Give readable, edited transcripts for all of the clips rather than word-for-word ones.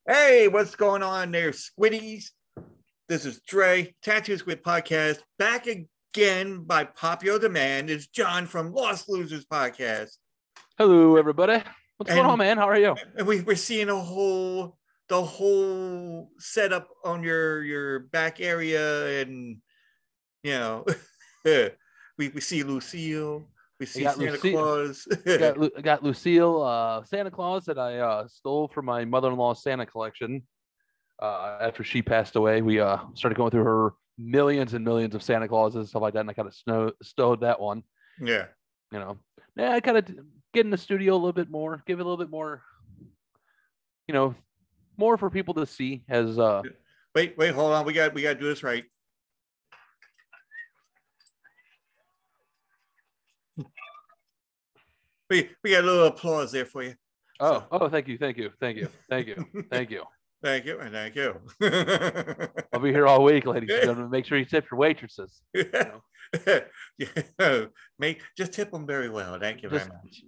Hey, what's going on there, squiddies? This is Dre, Tattoo Squid Podcast, back again by popular demand. It's John from Lost Losers Podcast. Hello, everybody. What's going on, And, man? How are you? and we're seeing the whole setup on your back area, and you know, we see Lucille, we I see got Santa Lucille. Claus. I got Lucille, Santa Claus that I stole from my mother-in-law's Santa collection. After she passed away, we started going through her millions and millions of Santa Clauses and stuff like that, and I kind of stowed that one. Yeah. You know, yeah, I kind of get in the studio a little bit more, give it a little bit more, more for people to see. As Wait, hold on. We got to do this right. We got a little applause there for you. Thank you. Thank you. Thank you. I'll be here all week, ladies and gentlemen. Make sure you tip your waitresses. Just tip them very well. Thank you very much.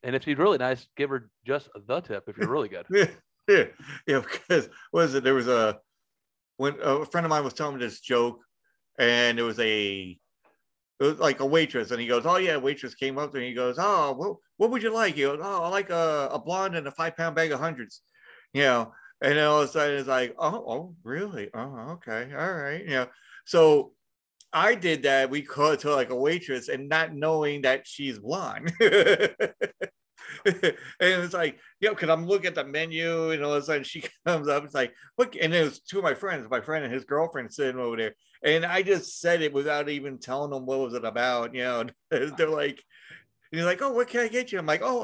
And if she's really nice, give her just the tip if you're really good. Because there was when a friend of mine was telling me this joke, and it was like a waitress, and he goes, "Oh yeah," waitress came up to me. He goes, "Oh, what would you like?" He goes, "Oh, I like a blonde and a 5-pound bag of hundreds." And then all of a sudden it's like, "Oh, really? Oh, okay, all right." So I did that. We called to like a waitress, and not knowing that she's blonde. And it's like, because I'm looking at the menu, and all of a sudden she comes up. It's like, look, and it was two of my friends, my friend and his girlfriend sitting over there, and I just said it without even telling them what was it about. They're like, and he's like, "Oh, what can I get you?" I'm like, "Oh,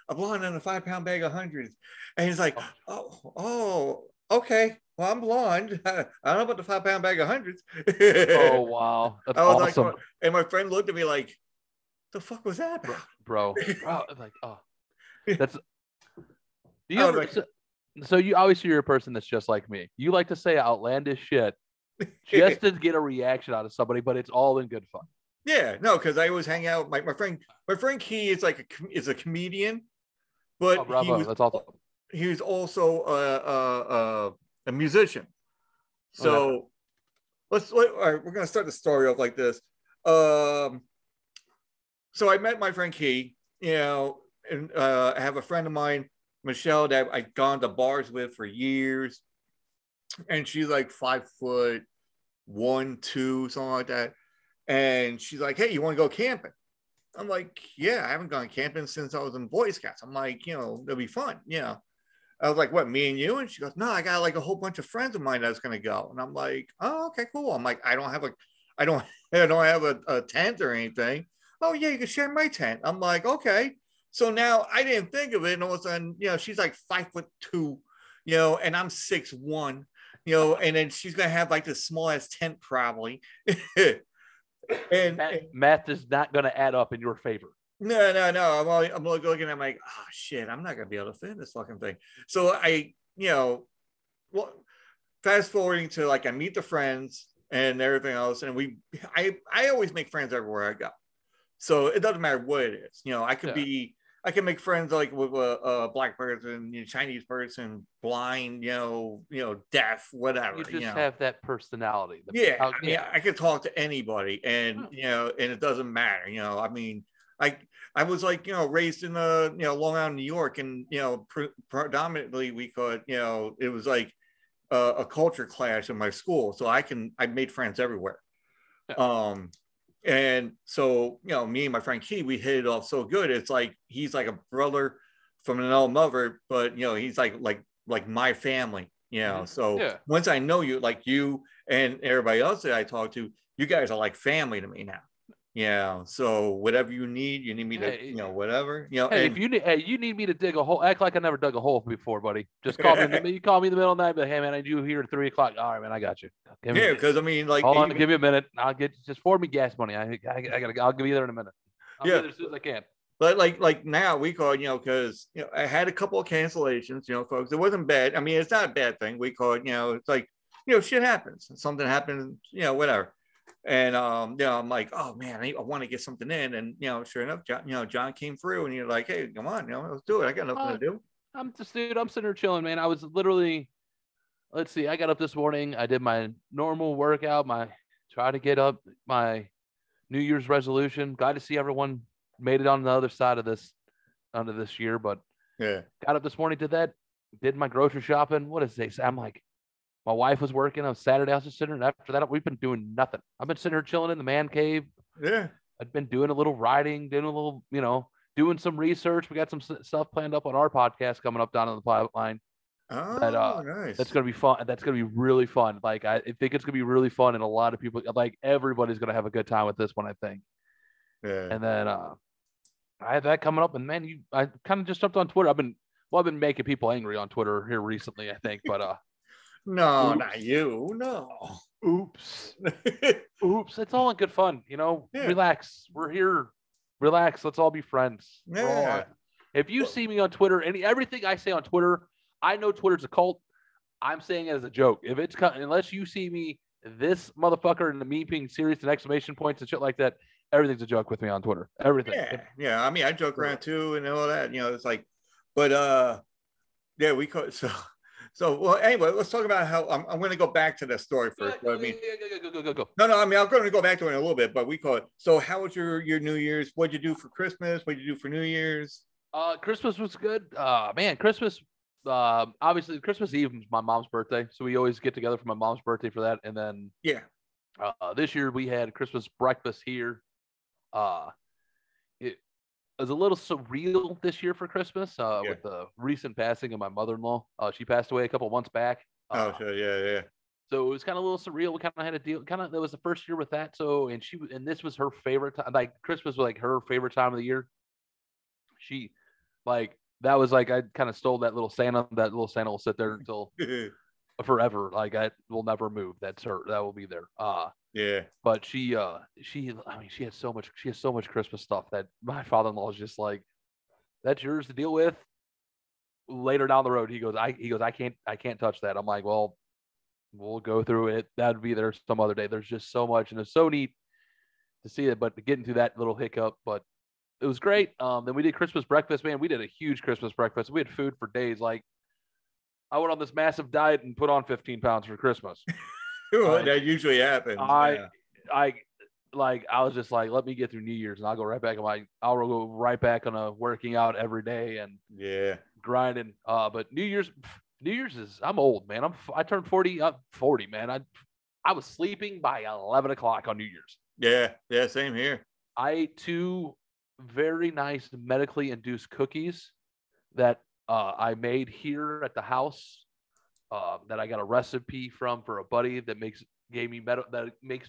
a blonde and a 5-pound bag of hundreds." And he's like, "Oh, okay. Well, I'm blonde. I don't know about the 5-pound bag of hundreds." Oh wow, that's I was awesome. like, and my friend looked at me like, "The fuck was that about?" bro? Like, that's. So you obviously you're a person that's just like me. You like to say outlandish shit just to get a reaction out of somebody, but it's all in good fun. Yeah, no, because I always hang out with my friend. My friend Key is is a comedian, but that's awesome. He was also a musician. So all right, we're gonna start the story off like this. So I met my friend Key, and I have a friend of mine, Michelle, that I've gone to bars with for years, and she's like 5'1", 2, something like that. And she's like, "Hey, you want to go camping?" I'm like, "Yeah, I haven't gone camping since I was in Boy Scouts." I'm like, it'll be fun. I was like, "What, me and you?" And she goes, "No, I got like a whole bunch of friends of mine that's gonna go." And I'm like, "Oh, okay, cool." I'm like, I don't have a tent or anything. "Oh yeah, you can share my tent." I'm like, "Okay." So now I didn't think of it, and all of a sudden, she's like 5'2", and I'm 6'1", and then she's gonna have like the smallest tent probably. and math is not going to add up in your favor. No. I'm looking at like, oh shit, I'm not gonna be able to fit in this fucking thing. So fast forwarding to like I meet the friends and everything else, and I always make friends everywhere I go. So it doesn't matter what it is. I can make friends like with a black person, Chinese person, blind, deaf, whatever. You just have that personality. I can talk to anybody, and and it doesn't matter. I was like, raised in Long Island, New York, and predominantly we could, it was like a culture clash in my school, so I made friends everywhere. Yeah. And so, me and my friend Key, we hit it off so good. It's like he's like a brother from an old mother, but he's like my family. So once I know you, like you and everybody else that I talk to, you guys are like family to me now. So whatever you need me to, whatever. If you need me to dig a hole, act like I never dug a hole before, buddy. Just call me. You call me in the middle of the night, but hey, man, I need you here at 3:00. All right, man, I got you. Because I mean, like, hold on, give me a minute. I'll just forward me gas money. I'll give you there in a minute. I'll be there as soon as I can. But like now we call it, because I had a couple of cancellations, folks. It wasn't bad. I mean, it's not a bad thing. We call it, it's like, shit happens. Something happens, whatever. And I'm like, oh man, I want to get something in. And sure enough, John came through, and you're like, hey, come on, let's do it. I got nothing to do. I'm sitting here chilling, man. I was literally, let's see, I got up this morning. I did my normal workout, try to get up my New Year's resolution. Glad to see everyone made it on the other side of this, under this year, but Yeah. got up this morning, did that, did my grocery shopping. What is this? I'm like, my wife was working on Saturday. I was just sitting there. And after that, we've been doing nothing. I've been sitting here chilling in the man cave. Yeah. I've been doing a little writing, doing a little, doing some research. We got some stuff planned up on our podcast coming up down on the pipeline. Oh, nice. That's gonna be fun. That's gonna be really fun. Like I think it's gonna be really fun, and a lot of people, like everybody's gonna have a good time with this one, I think. Yeah. And then I have that coming up, and man, I kind of just jumped on Twitter. I've been making people angry on Twitter here recently, I think, but no, oops. not you. No. Oops. Oops. It's all in good fun, Yeah. Relax. We're here. Relax. Let's all be friends. Yeah. If you see me on Twitter, everything I say on Twitter, I know Twitter's a cult. I'm saying it as a joke. If it's unless you see me, this motherfucker, and me being serious and exclamation points and shit like that, everything's a joke with me on Twitter. Everything. Yeah. I mean, I joke around too and all that. It's like, but yeah, we call it so well. Anyway, let's talk about how I'm going to go back to the story first. Go. No. I mean, I'm going to go back to it in a little bit, but we call it. So, how was your New Year's? What'd you do for Christmas? What'd you do for New Year's? Christmas was good. Man, Christmas. Obviously, Christmas Eve is my mom's birthday, so we always get together for my mom's birthday for that. And then this year we had Christmas breakfast here. It was a little surreal this year for Christmas with the recent passing of my mother-in-law. She passed away a couple months back. Sure, yeah. So it was kind of a little surreal. We kind of had a deal. It was the first year with that. So and this was her favorite time. Like Christmas was like her favorite time of the year. She that was like I kind of stole that little Santa. That little Santa will sit there until forever. Like I will never move. That's her. That will be there. Yeah. But she has so much Christmas stuff that my father-in-law is just like, that's yours to deal with later down the road. He goes, I can't touch that. I'm like, well, we'll go through it. That'd be there some other day. There's just so much, and it's so neat to see it. But to get into that little hiccup, but it was great. Then we did Christmas breakfast, man. We did a huge Christmas breakfast. We had food for days. Like I went on this massive diet and put on 15 pounds for Christmas. That usually happens. I was just like, let me get through New Year's and I'll go right back on working out every day and grinding. But New Year's is, I'm old, man. I turned 40. I'm 40, man. I was sleeping by 11 o'clock on New Year's. Yeah, same here. I ate 2 very nice medically induced cookies that I made here at the house. That I got a recipe from for a buddy that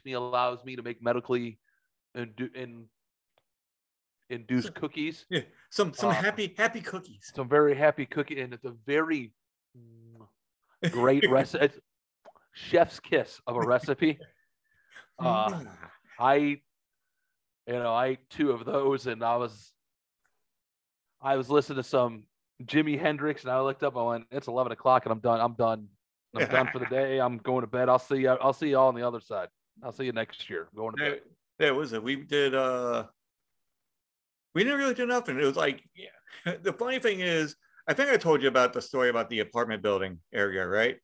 allows me to make medically induced cookies. Yeah, some happy cookies. Some very happy cookie, and it's a very great recipe. It's chef's kiss of a recipe. I ate 2 of those, and I was listening to some Jimi Hendrix, and I looked up. I went, "It's 11 o'clock, and I'm done. I'm done for the day. I'm going to bed. I'll see you all on the other side. I'll see you next year. I'm going to bed." Yeah, was it? We didn't really do nothing. It was like, the funny thing is, I think I told you about the story about the apartment building area, right?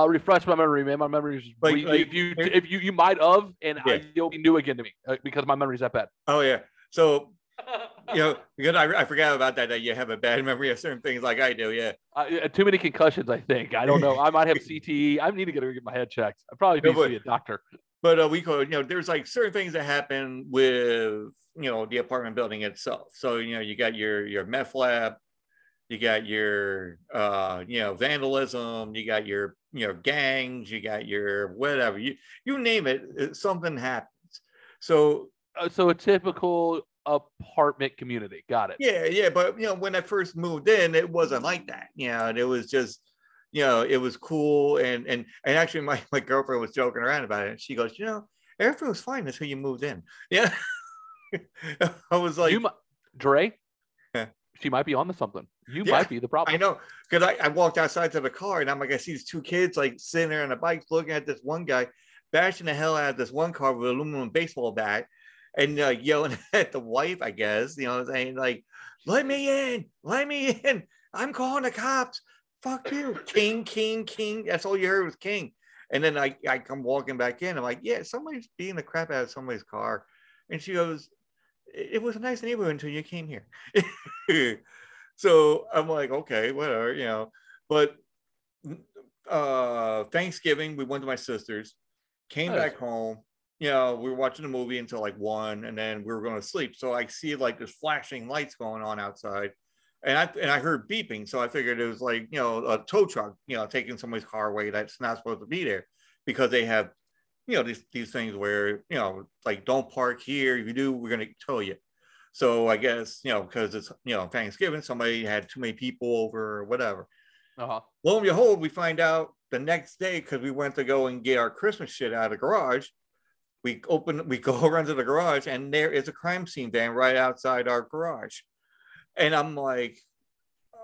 Refresh my memory, man. My memory is if you might have, and you'll be new again to me because my memory's that bad. Oh yeah. So because I forgot about that you have a bad memory of certain things like I do. Yeah. Too many concussions, I think. I don't know. I might have CTE. I need to get my head checked. I probably need to see a doctor. But there's like certain things that happen with the apartment building itself. So you got your meth lab, you got your vandalism, you got your gangs, you got your whatever, you name it, something happens. So a typical apartment community. Got it. Yeah. But when I first moved in, it wasn't like that. It was just it was cool, and actually my girlfriend was joking around about it. She goes, everything was fine until you moved in. Yeah. I was like, Dre, she might be onto something. You might be the problem. I know, because I walked outside to the car, and I'm like, I see these 2 kids like sitting there on the bikes looking at this one guy bashing the hell out of this one car with an aluminum baseball bat, and yelling at the wife, I guess, saying like, let me in. I'm calling the cops. Fuck you. King, king, king. That's all you heard was king. And then I come walking back in. I'm like, yeah, somebody's beating the crap out of somebody's car. And she goes, it was a nice neighborhood until you came here. So I'm like, okay, whatever, you know. But Thanksgiving, we went to my sister's, came back home. You know, we were watching the movie until like 1, and then we were going to sleep. So I see like this flashing lights going on outside, and I heard beeping. So I figured it was like, you know, a tow truck, you know, taking somebody's car away that's not supposed to be there, because they have, you know, these things where, you know, like, don't park here. If you do, we're going to tow you. So I guess, you know, because it's, you know, Thanksgiving, somebody had too many people over or whatever. Lo and behold, we find out the next day, because we went to go and get our Christmas shit out of the garage. We go around to the garage, and there is a crime scene van right outside our garage. And I'm like,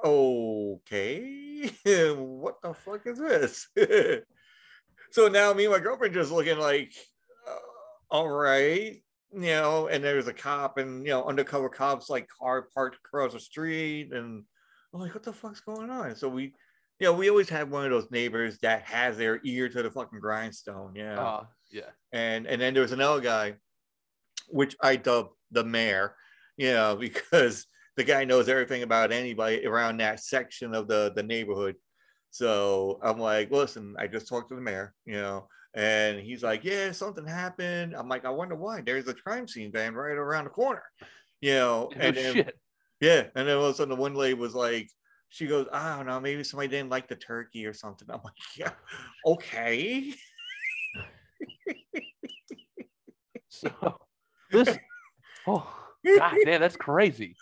okay, what the fuck is this? So now me and my girlfriend just looking like, all right, you know, and there's a cop, and, you know, undercover cops, like, car parked across the street, and I'm like, what the fuck's going on? So we, you know, we always have one of those neighbors that has their ear to the fucking grindstone, yeah. Yeah. And then there's another guy, which I dubbed the mayor, you know, because the guy knows everything about anybody around that section of the neighborhood. So I'm like, listen, I just talked to the mayor, you know, and he's like, yeah, something happened. I'm like, I wonder why. There's a crime scene van right around the corner, you know. And then, shit. Yeah, and then all of a sudden the one lady was like, she goes, I don't know, maybe somebody didn't like the turkey or something. I'm like, yeah, okay. So this, oh god damn, that's crazy.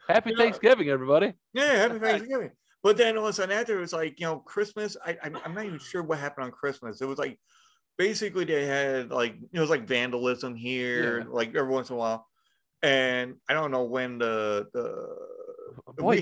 Happy Thanksgiving, everybody. Yeah, happy Thanksgiving. But then all of a sudden after, it was like, you know, Christmas. I'm not even sure what happened on Christmas. It was like, basically they had, like, it was like vandalism here, like, every once in a while. And I don't know when the boy,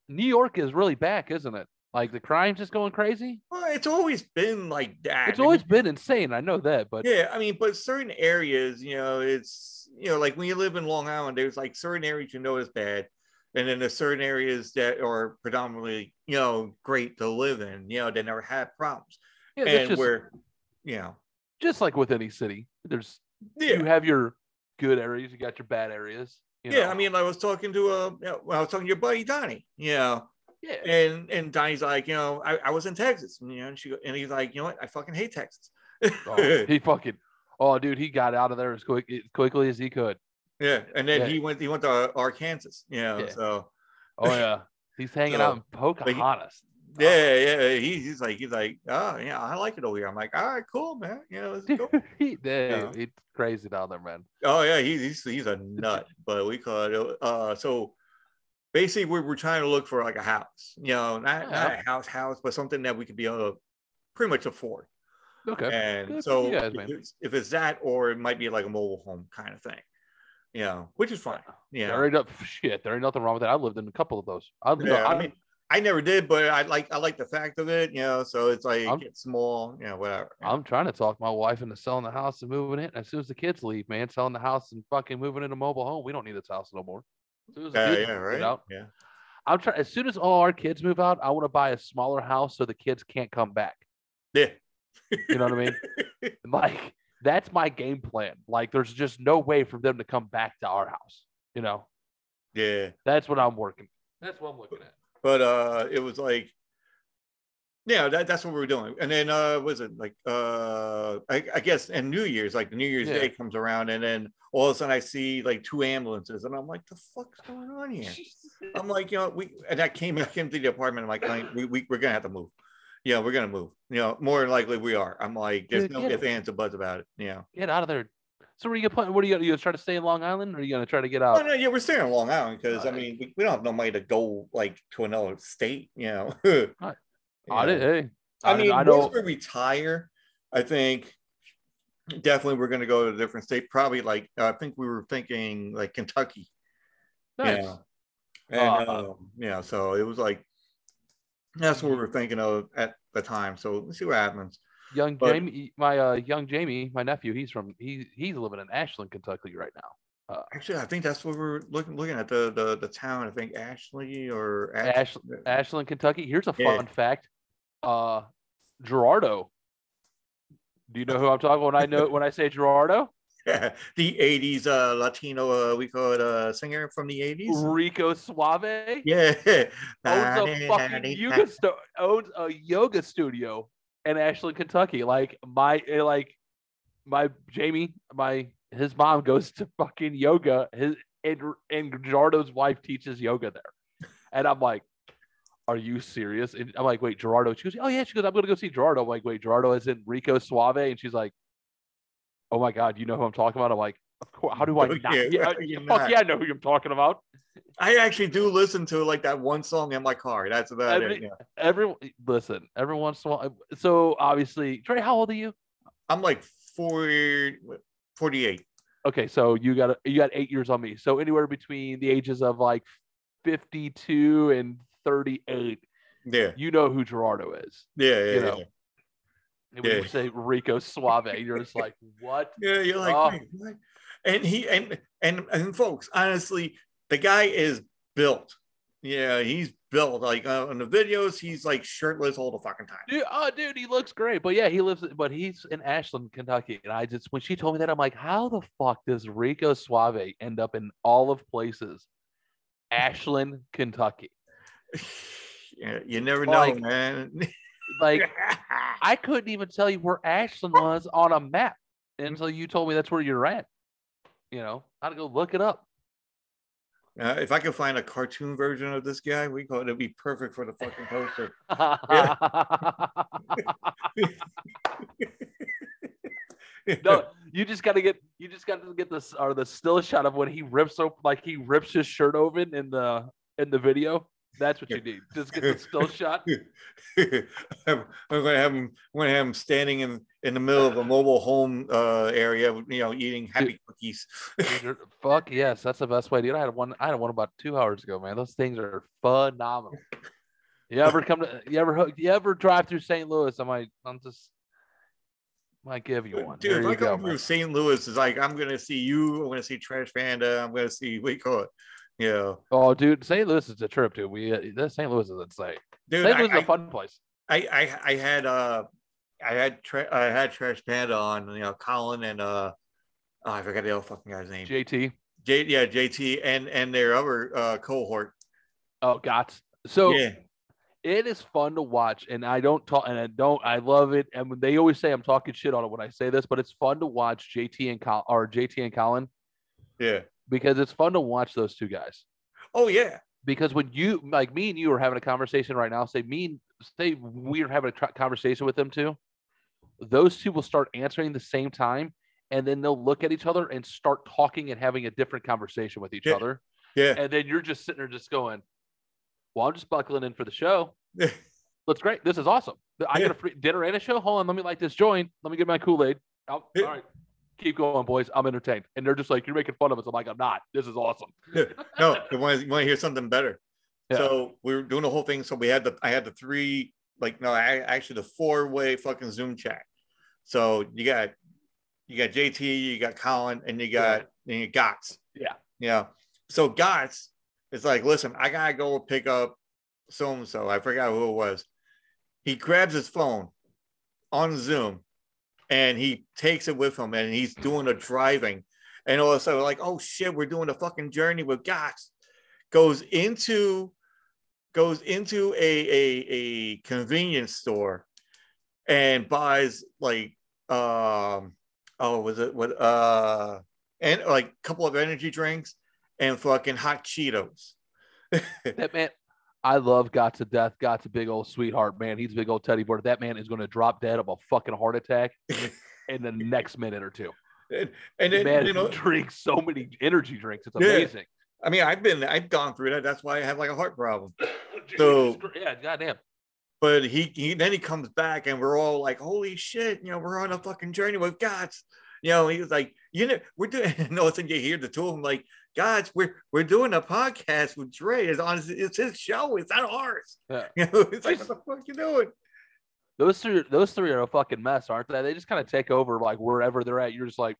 New York is really back, isn't it? Like, the crime's just going crazy. Well, it's always been like that. It's always been insane. I know that, but yeah, I mean, but certain areas, you know, it's, you know, like when you live in Long Island, there's like certain areas you know is bad, and then there's certain areas that are predominantly, you know, great to live in. You know, they never had problems. Yeah, and just, where, you know, just like with any city, there's you have your good areas, you got your bad areas. You know? I mean, I was talking to your buddy Donnie, you know. Yeah. And Donnie's like, you know, I was in Texas, you know, and he's like, you know what, I fucking hate Texas. Dude, he got out of there as quickly as he could. Yeah, and then he went to Arkansas, you know. So he's hanging out in Pocahontas. He's like, oh yeah, I like it over here. I'm like, all right, cool, man. You know, let's go. It's crazy down there, man. Oh yeah, he's a nut, but we call it. So basically, we're trying to look for like a house, you know, not a house, but something that we could be able to pretty much afford. Okay. And good so guys, if it's that, or it might be like a mobile home kind of thing, you know, which is fine. Yeah. There ain't nothing wrong with that. I lived in a couple of those. I mean, I never did, but I like the fact of it, you know. So it's like, it's small, you know, whatever. I'm trying to talk my wife into selling the house and moving in. As soon as the kids leave, man, selling the house and fucking moving in a mobile home. We don't need this house no more. As soon as the kids right. Out, yeah. I'm trying. As soon as all our kids move out, I want to buy a smaller house so the kids can't come back. Yeah. You know what I mean? Like, that's my game plan. Like, there's just no way for them to come back to our house. You know? Yeah. That's what I'm working. That's what I'm looking at. But it was like, yeah, that's what we were doing. And then was it like I guess, and New Year's, like the New Year's Day comes around, and then all of a sudden I see like 2 ambulances, and I'm like, the fuck's going on here? I'm like, you know, I came to the apartment. I'm like, we're gonna have to move. Yeah, we're gonna move. You know, more than likely we are. I'm like, there's no ifs, ands, or buts about it. You know, get out of there. So what are you gonna try to stay in Long Island, or are you gonna try to get out? Oh, no, yeah, we're staying in Long Island because I mean we don't have no money to go like to another state. You know. I mean, once we retire, I think definitely we're gonna go to a different state. Probably like I think we were thinking like Kentucky. Nice. And so it was like that's what we were thinking of at the time. So let's see what happens. Jamie, my young Jamie, my nephew, he's living in Ashland, Kentucky right now. Actually, I think that's what we're looking at the town. I think Ashley or Ashland, Kentucky. Here's a Yeah. fun fact. Gerardo. Do you know who I'm talking when I say Gerardo? Yeah, the 80s Latino, we call it singer from the 80s. Rico Suave. Yeah. owns a yoga studio in Ashland, Kentucky. Like his mom goes to fucking yoga. And Gerardo's wife teaches yoga there. And I'm like, are you serious? And I'm like, wait, Gerardo. She goes, oh yeah. She goes, I'm gonna go see Gerardo. I'm like, wait, Gerardo is in Rico Suave, and she's like, oh my god, you know who I'm talking about? I'm like, of course. How do I not? Fuck yeah, I know who you're talking about. I actually do listen to like that one song in my car. That's about it. Yeah. Every once in a while. So obviously, Trey, how old are you? I'm like 48. Okay, so you got 8 years on me. So anywhere between the ages of like 52 and 38. Yeah. You know who Gerardo is. Yeah, you know. And when you say Rico Suave, you're just like, what? Yeah, you're like, wait. And he and folks, honestly, the guy is built. Yeah, he's built. Like in the videos, he's like shirtless all the fucking time. Dude, he looks great. But yeah, he's in Ashland, Kentucky. And when she told me that, I'm like, how the fuck does Rico Suave end up in all of places? Ashland, Kentucky. Yeah, you never know, man. Like, I couldn't even tell you where Ashland was on a map until you told me that's where you're at. You know, I had to go look it up. If I could find a cartoon version of this guy, it'd be perfect for the fucking poster. No, you just got to get this or the still shot of when he rips his shirt open in the video. That's what you need. Just get the still shot. I'm gonna have him standing in the middle of a mobile home area, eating happy cookies. Fuck yes, that's the best way. Dude, I had one about 2 hours ago, man. Those things are phenomenal. You ever drive through St. Louis? I might give you one. Dude, if I come through St. Louis, it's like I'm gonna see you. I'm gonna see Trash Panda. I'm gonna see Yeah. Oh, dude, St. Louis is a trip, dude. St. Louis is insane. Dude, St. Louis is a fun place. I had Trash Panda on, Colin and I forgot the other fucking guy's name. JT. JT and their other cohort. Oh, gots. So yeah. It is fun to watch, and I love it. And they always say I'm talking shit on it when I say this, but it's fun to watch JT and Colin. Yeah. Because it's fun to watch those two guys. Oh yeah. Because when you like me and you are having a conversation right now, say we're having a conversation with them too. Those two will start answering the same time, and then they'll look at each other and start talking and having a different conversation with each other. Yeah. And then you're just sitting there just going, well, I'm just buckling in for the show. That's great. This is awesome. I got a free dinner and a show. Hold on. Let me light this joint. Let me get my Kool-Aid. All right. Keep going, boys. I'm entertained. And they're just like, you're making fun of us. I'm like, I'm not. This is awesome. No, you want to hear something better. Yeah. So we were doing the whole thing. So I had the three, actually the 4-way fucking Zoom chat. So you got JT, you got Colin, and you got Gotts. Yeah. Yeah. So Gotts is like, listen, I gotta go pick up so-and-so. I forgot who it was. He grabs his phone on Zoom and he takes it with him, and he's doing the driving. And all of a sudden, like, oh shit, we're doing a fucking journey with Gotts. Goes into a convenience store and buys and like a couple of energy drinks and fucking hot Cheetos. That man, I love Gotts to death. Gotts a big old sweetheart, man. He's a big old teddy bear. That man is going to drop dead of a fucking heart attack in the next minute or two. And then, man, drinks so many energy drinks. It's amazing. I mean, I've gone through that. That's why I have like a heart problem. So yeah, goddamn. But he comes back and we're all like, holy shit, we're on a fucking journey with Gotts. He was like, we're doing. No, it's you hear the two of them like, Gotts, we're doing a podcast with Dre. It's his show. It's not ours. Yeah. It's like, what the fuck you doing? Those three are a fucking mess, aren't they? They just kind of take over like wherever they're at. You're just like,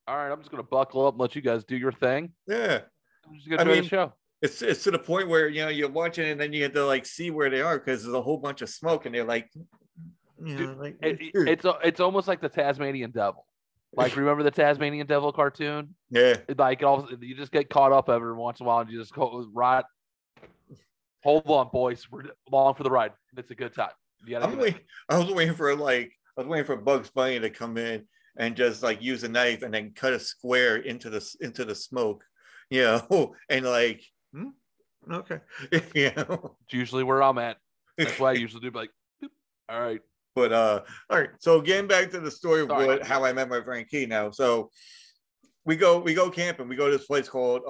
All right, I'm just gonna buckle up and let you guys do your thing. Yeah. I'm just gonna enjoy the show. It's to the point where you're watching and then you have to like see where they are because there's a whole bunch of smoke and they're like, Dude, like it's almost like the Tasmanian Devil. Like, remember the Tasmanian Devil cartoon? Yeah. Like, you just get caught up every once in a while and you just go right. Hold on, boys. We're along for the ride. It's a good time. I was waiting for Bugs Bunny to come in and just like use a knife and then cut a square into the smoke, and like, okay, It's usually where I'm at. That's why I usually do. Like, boop. All right. But all right. So getting back to the story of how I met my friend Key. Now, so we go camping. We go to this place called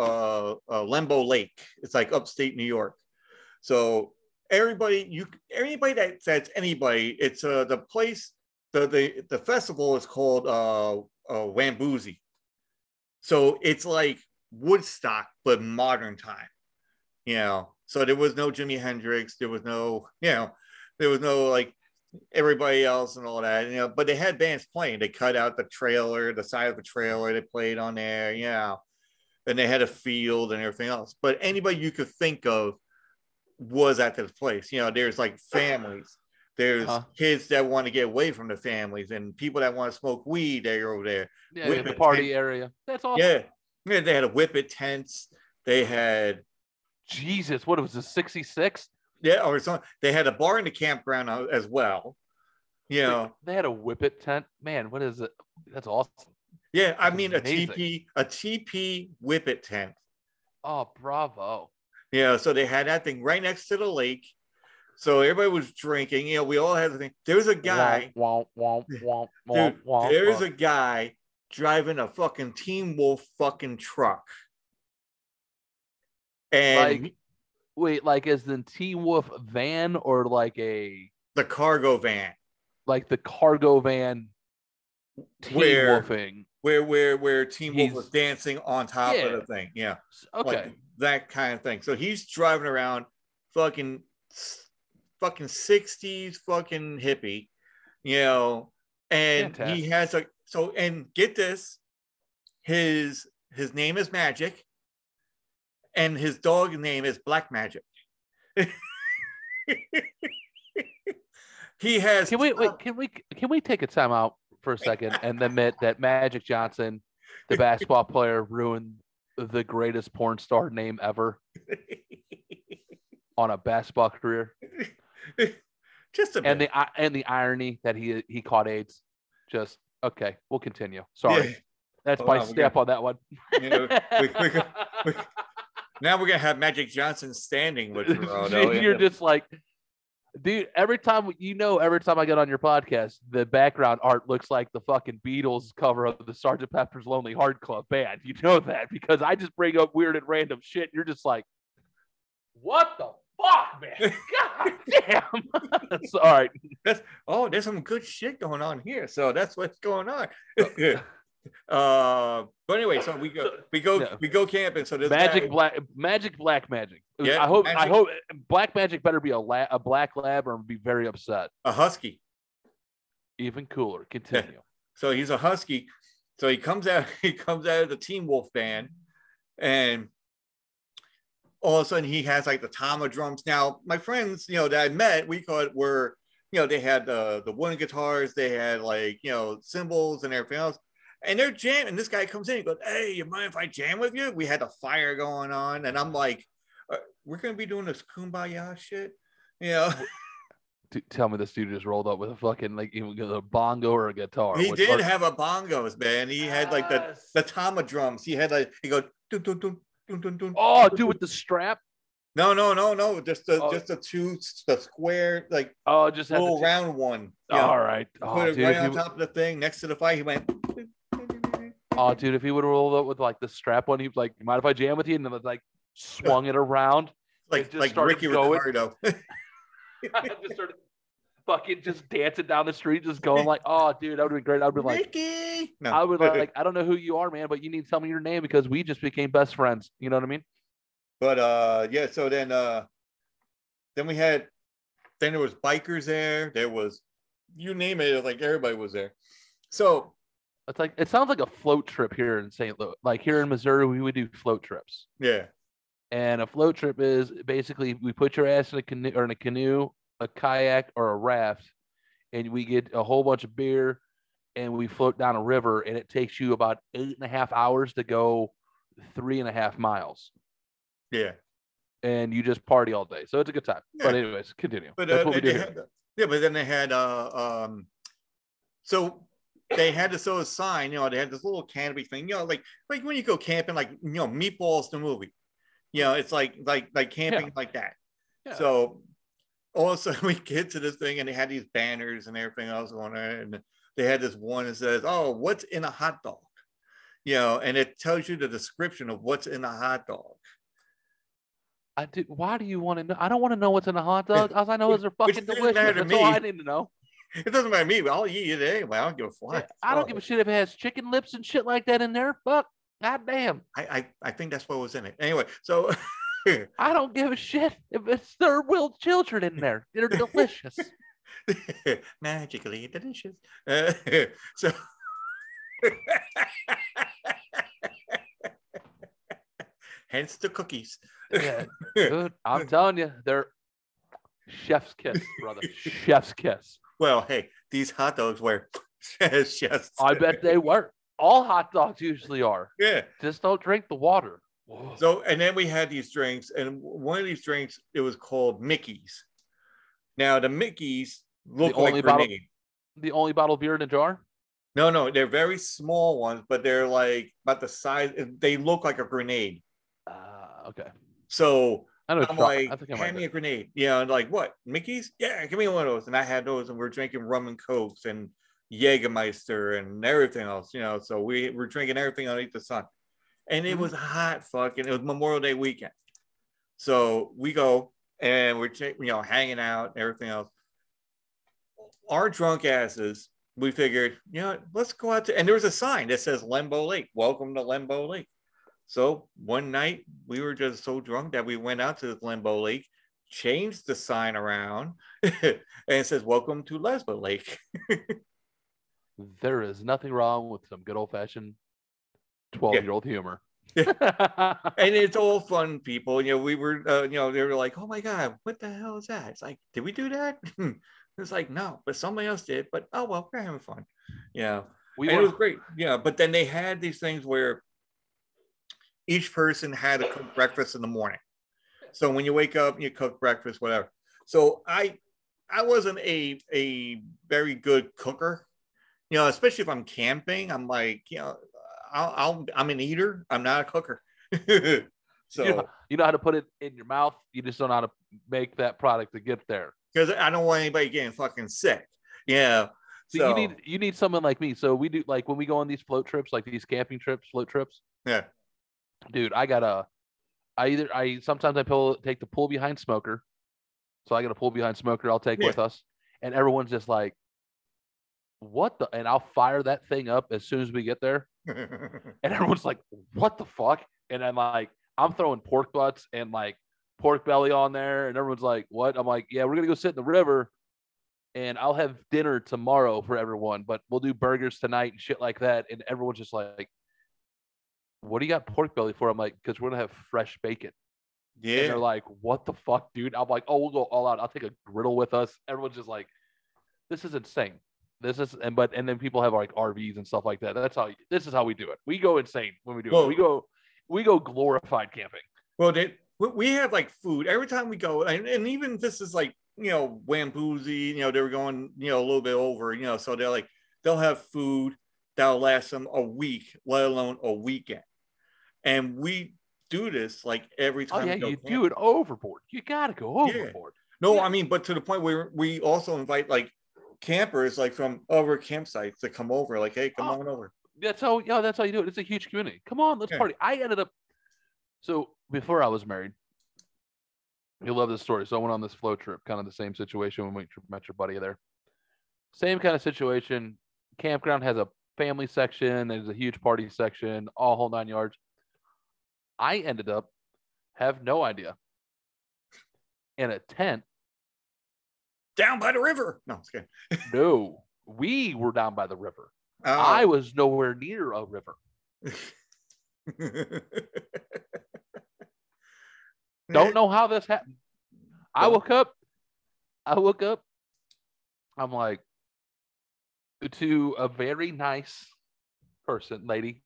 Lembo Lake. It's like upstate New York. So anybody that's anybody, it's the place. The festival is called Wamboozy. So it's like Woodstock, but modern time. So there was no Jimi Hendrix. There was no like everybody else and all that. But they had bands playing. They cut out the side of the trailer. They played on there. And they had a field and everything else. But anybody you could think of was at this place. There's like families. There's kids that want to get away from the families and people that want to smoke weed. They're over there. Yeah, the party area. That's awesome. Yeah, they had a whippet tents. They had Jesus, what was this, 66? Yeah, or something. They had a bar in the campground as well. They had a whippet tent. Man, what is it? That's awesome. Yeah, I mean a TP whippet tent. Oh, bravo. Yeah, so they had that thing right next to the lake. So everybody was drinking. We all had the thing. There's a guy. There's a guy driving a fucking Teen Wolf fucking truck. And like as the Teen Wolf van or like the cargo van? Like the cargo van Teen Wolfing. Where Teen Wolf was dancing on top of the thing. Yeah. Okay. Like that kind of thing. So he's driving around fucking 60s fucking hippie, and fantastic. He has and get this, his name is Magic and his dog name is Black Magic. He has Can we take a time out for a second and admit that Magic Johnson, the basketball player, ruined the greatest porn star name ever on a basketball career? Just a bit. And the irony that he caught AIDS. Just okay, we'll continue. Sorry. Yeah. That's my step on that one. Now we're gonna have Magic Johnson standing with Geraldo. You're just like, dude, every time I get on your podcast, the background art looks like the fucking Beatles cover of the Sgt. Pepper's Lonely Heart Club Band. You know that because I just bring up weird and random shit. You're just like, what the fuck, man? God damn. That's all right. There's some good shit going on here. So that's what's going on. But anyway, so we go camping. So this Black Magic. Yeah, I hope Black Magic better be a black lab or be very upset. A husky. Even cooler. Continue. Yeah. So he's a husky. So he comes out of the Teen Wolf band, and all of a sudden he has like the Tama drums. Now my friends, that I met, we thought were, they had the wooden guitars, they had like cymbals and everything else. And they're jamming. And this guy comes in and goes, "Hey, you mind if I jam with you?" We had a fire going on. And I'm like, we're going to be doing this kumbaya shit? Tell me this dude just rolled up with a fucking, like, a bongo or a guitar. He did have a bongos, man. He had like the Tama drums. He had like, he goes, dun, dun, dun, dun, dun, dun. Oh, dude, with the strap? No. Just the square, like, just little round one. All right. Put it right on top of the thing next to the fire. He went. Oh, dude, if he would have rolled up with like the strap one, he'd like, "Mind if I jam with you?" And then like swung it around, like Ricky Ricardo. Just started fucking just dancing down the street, just going like, "Oh, dude, that would be great." I'd be like, Ricky. No. I would like, I don't know who you are, man, but you need to tell me your name because we just became best friends. You know what I mean? But yeah. So then there was bikers there. There was, you name it, like everybody was there. So It's like it sounds like a float trip here in St. Louis. Like here in Missouri, we would do float trips. Yeah. And a float trip is basically we put your ass in a canoe, a kayak, or a raft, and we get a whole bunch of beer, and we float down a river, and it takes you about 8.5 hours to go 3.5 miles. Yeah. And you just party all day, so it's a good time. Yeah. But anyways, continue. But that's what we do here. But then they had so they had this sort of sign, they had this little canopy thing, like when you go camping, like Meatballs the movie, it's like camping like that. Yeah. So all of a sudden we get to this thing and they had these banners and everything else going on, and they had this one that says, "Oh, what's in a hot dog?" And it tells you the description of what's in a hot dog. Why do you want to know? I don't want to know what's in a hot dog. All I know is they're fucking delicious. That's all I need to know. It doesn't matter to me, but I'll eat it anyway. I don't give a fuck. I don't give a shit if it has chicken lips and shit like that in there. Fuck. God damn. I think that's what was in it. Anyway, so I don't give a shit if it's third-world children in there. They're delicious. Magically delicious. So hence the cookies. Yeah, dude, I'm telling you, they're chef's kiss, brother. Chef's kiss. Well, hey, these hot dogs were chef's. I bet they were. All hot dogs usually are. Yeah. Just don't drink the water. Whoa. So, and then we had these drinks, and one of these drinks, it was called Mickey's. Now, the Mickey's look like grenade. The only bottle of beer in a jar? No, they're very small ones, but they're like about the size. They look like a grenade. Okay. So I'm like, hand me a grenade. Like what? Mickey's? Yeah, give me one of those. And I had those, and we're drinking rum and cokes and Jägermeister and everything else. So we were drinking everything underneath the sun, and it was hot. Fucking, it was Memorial Day weekend. So we go and we're hanging out and everything else. Our drunk asses, we figured, let's go out to, and there was a sign that says Lembo Lake. Welcome to Lembo Lake. So one night we were just so drunk that we went out to Lembo Lake, changed the sign around, and it says, "Welcome to Lesbo Lake." There is nothing wrong with some good old-fashioned 12-year-old humor. And it's all fun, people. We were, they were like, "Oh my God, what the hell is that?" It's like, did we do that? It's like, no, but somebody else did. But oh well, we're having fun. It was great. But then they had these things where each person had to cook breakfast in the morning. So when you wake up, you cook breakfast, whatever. So I wasn't a very good cooker, especially if I'm camping. I'm like, I'm an eater. I'm not a cooker. So you know how to put it in your mouth. You just don't know how to make that product to get there. Because I don't want anybody getting fucking sick. Yeah. So you need someone like me. So we do, like when we go on these float trips, like these camping trips, float trips. Yeah. Dude, sometimes I take the pull behind smoker. So I got a pull behind smoker I'll take with us. And everyone's just like, what the, and I'll fire that thing up as soon as we get there. And everyone's like, what the fuck? And I'm throwing pork butts and like pork belly on there. And everyone's like, what? I'm like, yeah, we're going to go sit in the river and I'll have dinner tomorrow for everyone, but we'll do burgers tonight and shit like that. And everyone's just like, what do you got pork belly for? I'm like, because we're going to have fresh bacon. Yeah. And they're like, what the fuck, dude? I'm like, oh, we'll go all out. I'll take a griddle with us. Everyone's just like, this is insane. And then people have like RVs and stuff like that. This is how we do it. We go insane when we do it. We go glorified camping. Well, we have like food every time we go. And even this is like, Wamboozy, they were going, a little bit over, so they'll have food that'll last them a week, let alone a weekend. And we do this like every time. Oh yeah, you do it overboard. You gotta go overboard. Yeah. No, I mean, but to the point where we also invite like campers like from other campsites to come over. Like, hey, come on over. That's how you do it. It's a huge community. Come on, let's party. I ended up. So before I was married, you'll love this story. So I went on this float trip, kind of the same situation when we met your buddy there. Same kind of situation. Campground has a family section. There's a huge party section, all whole 9 yards. I ended up, have no idea, in a tent. Down by the river. No, it's good. No, we were down by the river. I was nowhere near a river. Don't know how this happened. I woke up. I'm like, to a very nice lady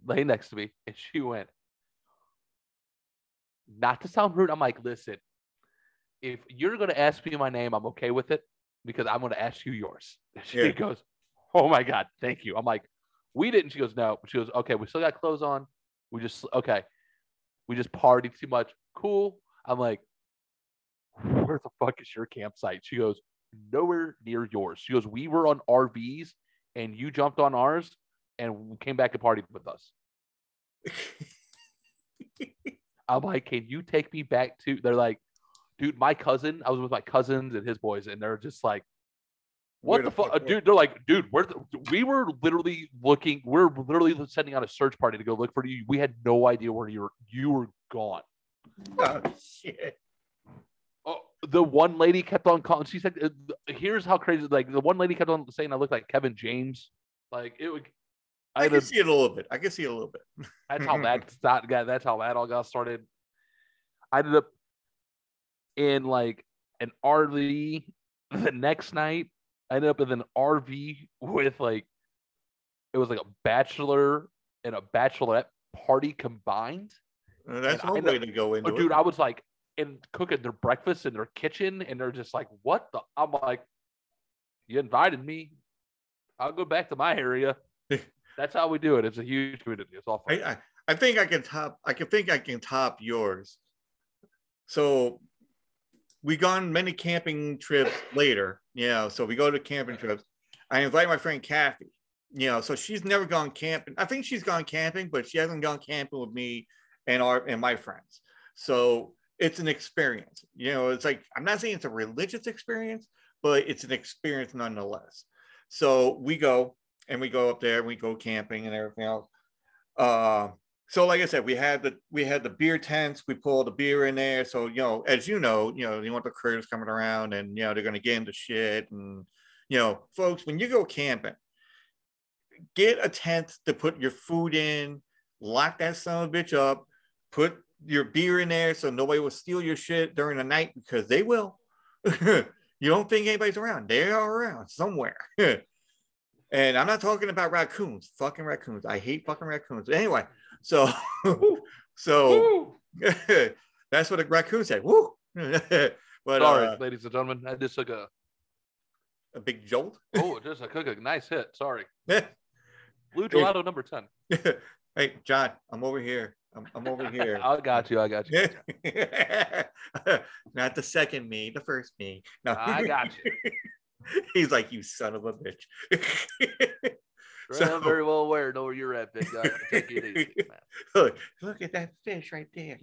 next to me, and she went, not to sound rude, I'm like, listen, if you're going to ask me my name, I'm okay with it, because I'm going to ask you yours. And she goes, oh my God, thank you. I'm like, we didn't. She goes, no. She goes, okay, we still got clothes on. We just partied too much. Cool. I'm like, where the fuck is your campsite? She goes, nowhere near yours. She goes, we were on RVs and you jumped on ours and came back and partied with us. I'm like, can you take me back to? They're like, dude, I was with my cousins and his boys, and they're just like, what the fuck? Dude, they're like, dude, we were literally looking, we're literally sending out a search party to go look for you. We had no idea where you were gone. Oh, shit. Oh, the one lady kept on calling. She said, here's how crazy, like, the one lady kept on saying I look like Kevin James. Like, it would. I can see it a little bit. That's how that's how that all got started. I ended up in like an RV the next night. I ended up in an RV with like, it was like a bachelor and a bachelorette party combined. That's one way to go into it. Dude, I was like, and cooking their breakfast in their kitchen, and they're just like, what the? I'm like, you invited me. I'll go back to my area. That's how we do it. It's a huge community. It's all fun. I think I can top yours. So we gone many camping trips later, so we go to camping trips. I invite my friend Kathy, so she's never gone camping. I think she's gone camping, but she hasn't gone camping with me and my friends. So it's an experience. It's like, I'm not saying it's a religious experience, but it's an experience nonetheless. So we go up there and we go camping and everything else. So like I said, we had the beer tents. We pull the beer in there. So, as you want the critters coming around and, they're going to get into shit. And, folks, when you go camping, get a tent to put your food in, lock that son of a bitch up, put your beer in there so nobody will steal your shit during the night, because they will. You don't think anybody's around. They are around somewhere. And I'm not talking about raccoons. Fucking raccoons. I hate fucking raccoons. Anyway, so that's what a raccoon said. Woo! But sorry, ladies and gentlemen, I just took a big jolt. Oh, just a nice hit. Sorry. Blue gelato number 10. Hey, John, I'm over here. I'm over here. I got you. Not the second me, the first me. No. I got you. He's like, you son of a bitch. I'm very well aware. Know where you're at, big guy. Take it easy, man. Look at that fish right there.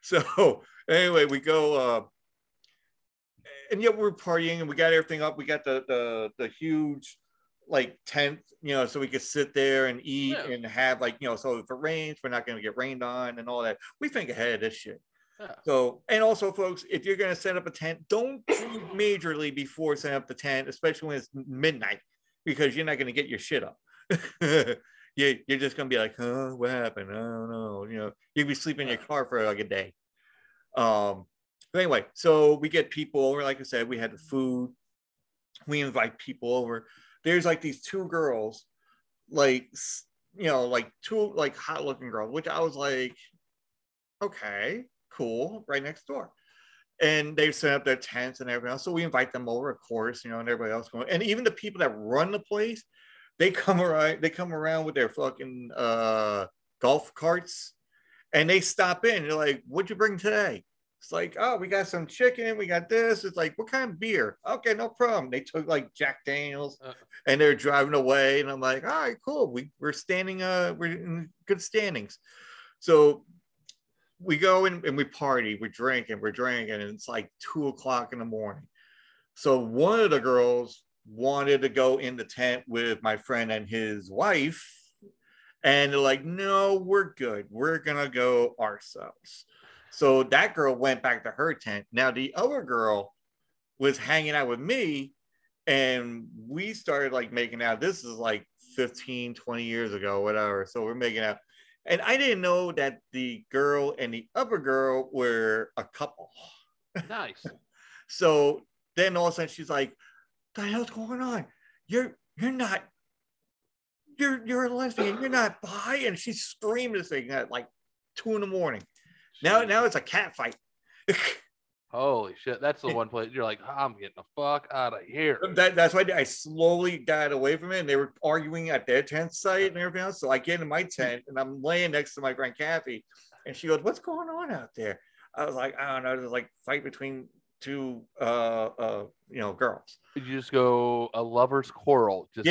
So anyway, we go, and we're partying and we got everything up. We got the huge like tent, so we could sit there and eat and have like, so if it rains, we're not going to get rained on and all that. We think ahead of this shit. Yeah. So, and also, folks, if you're going to set up a tent, don't drink majorly before setting up the tent, especially when it's midnight, because you're not going to get your shit up. You're just going to be like, huh, what happened? I don't know. You'll be sleeping in your car for like a day. But anyway, so we get people over. Like I said, we had the food. We invite people over. There's like these two girls, like, like two like hot looking girls, which I was like, okay, cool, right next door. And they've set up their tents and everything else. So we invite them over, of course, and everybody else going. And even the people that run the place, they come around with their fucking golf carts, and they stop in. They're like, what'd you bring today? It's like, oh, we got some chicken, we got this. It's like, what kind of beer? Okay, no problem. They took like Jack Daniels, and they're driving away. And I'm like, all right, cool. We're standing, we're in good standings. So we go and we party, we're drinking, and it's like 2:00 in the morning. So one of the girls wanted to go in the tent with my friend and his wife, and they're like, no, we're good. We're gonna go ourselves. So that girl went back to her tent. Now the other girl was hanging out with me, And we started like making out. This is like 15, 20 years ago, whatever. So we're making out. And I didn't know that the girl and the other girl were a couple. Nice. So then all of a sudden she's like, "The hell's going on? You're not you're a lesbian. You're not bi." And she's screaming this thing at like 2 a.m. Now it's a cat fight. Holy shit. That's the one place you're like, I'm getting the fuck out of here. That's why I slowly got away from it. And they were arguing at their tent site and everything else. So I get in my tent and I'm laying next to my friend Kathy. And she goes, "What's going on out there?" I was like, "I don't know. There's like fight between two girls." Did you just go a lover's quarrel? Just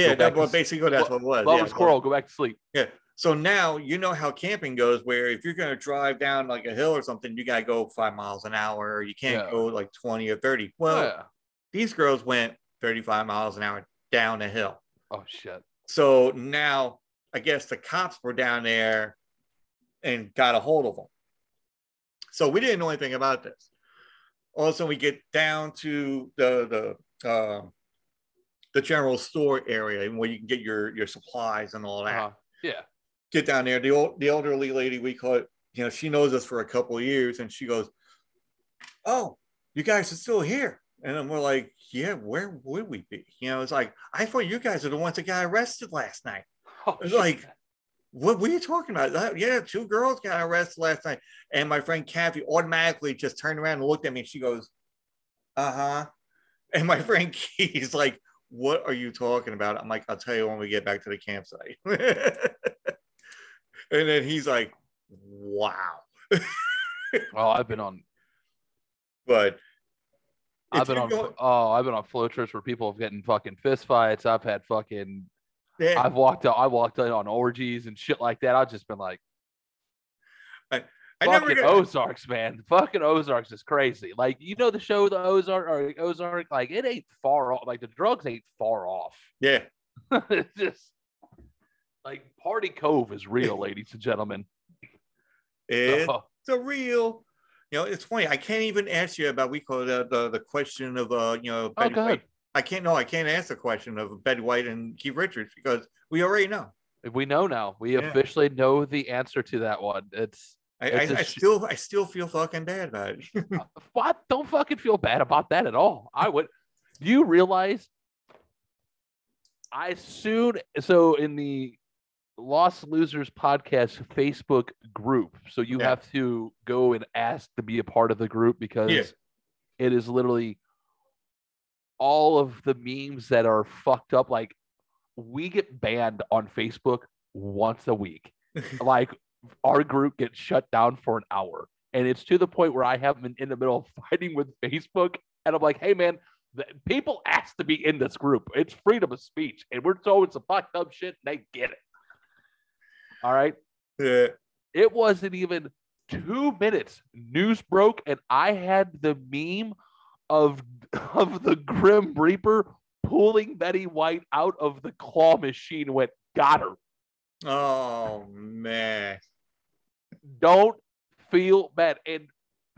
basically that's what it was. Lover's quarrel, go back to sleep. Yeah. So now you know how camping goes, where if you're going to drive down like a hill or something, you got to go 5 miles an hour. Or you can't go like 20 or 30. Well, these girls went 35 miles an hour down a hill. Oh, shit. So now I guess the cops were down there and got a hold of them. So we didn't know anything about this. Also, we get down to the general store area where you can get your supplies and all that. Yeah. Get down there. The elderly lady, we call it, she knows us for a couple of years, and she goes, "Oh, you guys are still here." And then we're like, "Yeah, where would we be?" It's like, "I thought you guys are the ones that got arrested last night." It's like, what were you talking about? Yeah, 2 girls got arrested last night. And my friend Kathy automatically just turned around and looked at me, and she goes, "Uh-huh." And my friend Keith's like, "What are you talking about?" I'm like, "I'll tell you when we get back to the campsite." And then he's like, "Wow." Well, I've been on flow trips where people have getting fucking fist fights. I've had fucking I walked in on orgies and shit like that. I've just been like, fucking Ozarks, man. Fucking Ozarks is crazy. Like, the show, the Ozark, like, it ain't far off. Like, the drugs ain't far off. Yeah. It's just like Party Cove is real, ladies and gentlemen. It's a real. It's funny. I can't even ask you about we call it the question of Betty White. I can't ask the question of Betty White and Keith Richards because we already know. We know now. We officially know the answer to that one. I still feel fucking bad about it. What? Don't fucking feel bad about that at all. I would. Do you realize? So in the Lost Losers podcast Facebook group, so you have to go and ask to be a part of the group because it is literally all of the memes that are fucked up. Like, we get banned on Facebook once a week. Like, our group gets shut down for an hour, and it's to the point where I have been in the middle of fighting with Facebook, and I'm like, "Hey, man, people ask to be in this group. It's freedom of speech, and we're throwing some fucked up shit, and they get it." All right. Yeah. It wasn't even 2 minutes. News broke, and I had the meme of the Grim Reaper pulling Betty White out of the claw machine. Went, "Got her." Oh man. Don't feel bad. And